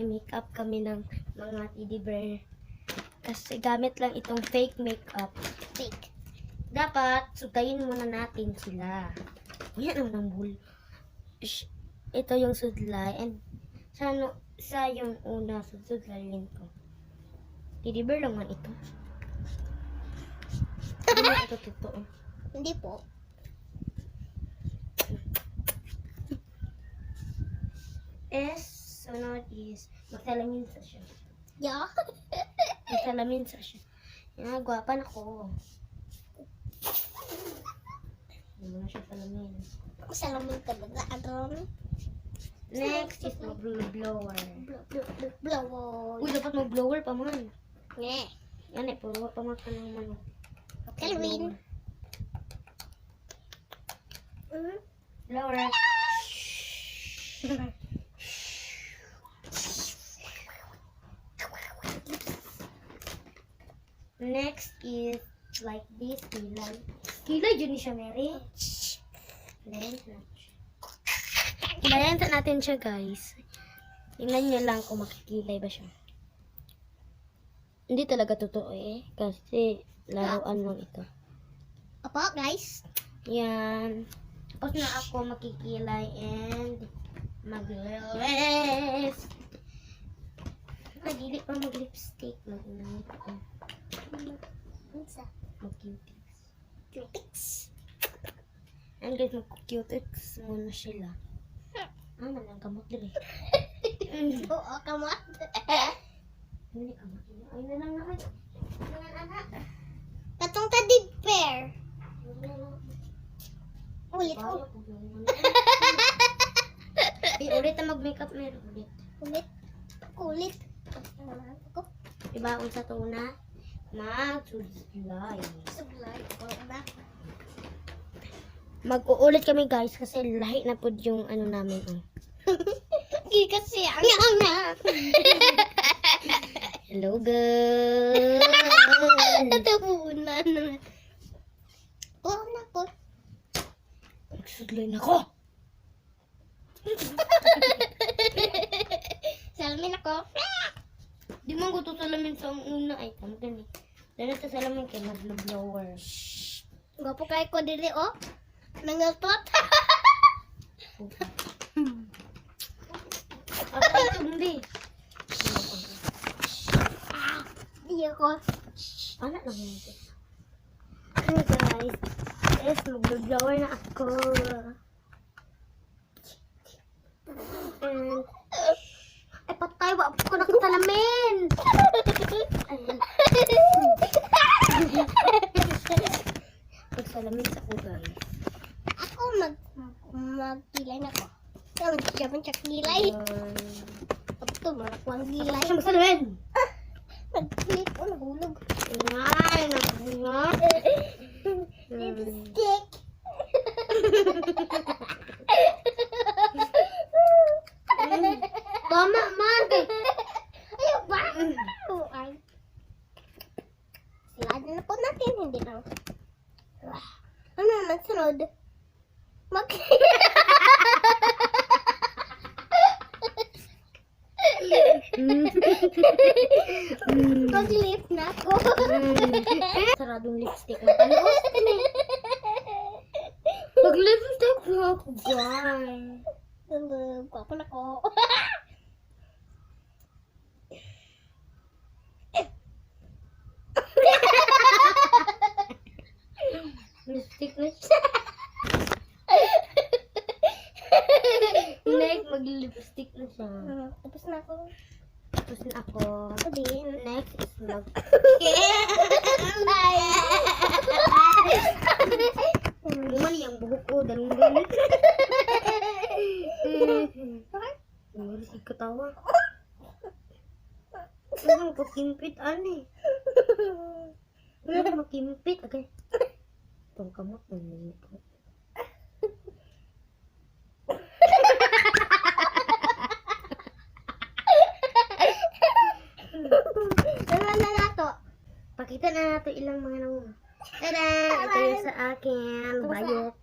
i-makeup kami ng mga teddy bear. Kasi gamit lang itong fake makeup. Fake. Dapat, sugayin muna natin sila. Yan ang nambul. Ito yung sudlay. And sa yung una, sudlayin ko. Teddy bear lang man ito. Hindi na ito totoo. Hindi po. Sunod is, magsalamin sa siya. Yeah. Magsalamin sa siya. Yan, gwapan ako. Hindi mo na siya salamin. Salamin talaga. Adron. Next is mag-blower. Blower. Uy, dapat mag-blower pa man. Nye. Yan eh, puro pa man ka ng manok. Calvin. Blower. Next is like this, kilay. Kilay, dyan siya, Mary. Kilayan natin siya, guys. Tingnan nyo lang kung makikilay ba siya. Hindi talaga totoo eh. Kasi laruan lang ito. Opo, guys. Yan. Tapos na ako makikilay and mag-lips. Nagili pa mag-lipstick. Mag-inangit ko. Mag-cutics. Cutics. And guys, mag-cutics muna sila. Ang kamot din eh. Oo, kamot. Hindi kamot din. Ay na lang naman. Anak. Katong teddy bear. Ulit ko. Ulit na mag-makeup meron. Ulit. Ulit. Ulit. Ako. Diba, unsa to na? Mag-suslay. Suglay. Wala. Mag-uulit kami guys kasi lahi na po yung ano namin. Hindi kasi ang Hello girl. Natabunan. Oo na po. Magsuslay na ko. Salamin ako. Di mo gusto salamin sa una ay tama gani. Dahil sa salamin kay mag-blower. Gwapo kay ko dili oh. Nangatot. Ay, hindi. Di ako. Ano lang yun? Ano guys? Yes, mag-blower na ako. And, ay patay, wala ko nakasalamin. Magsalamin ako guys. Ako magkilay na ko. Ang jaman siya kilay. Ito, malakwang kilay. Ay, magsalamin. Nag-click ko, nahulog. Ay, nakasalamin. Lipstick. Tama man. Ayaw ba? Ay. Silad na po natin, hindi lang. Ano naman sunod? Mag-lip na ako. Saradong lipstick na panos. Mag-lipstick na ako, guys. Gwapo na ko. Lipstick na siya. Next, mag-lipstick na siya. Tapos na ako. Tapos na ako. Sabi. Next is mag... Luman yung buhok ko. Dalong ganit. Umalis yung katawa. Ano makimpit, ani? Ano makimpit? Okay. Itong kamot na nilip ko. Pakita na nato ilang mga nang... Tada! Ito yung sa akin. Bayot.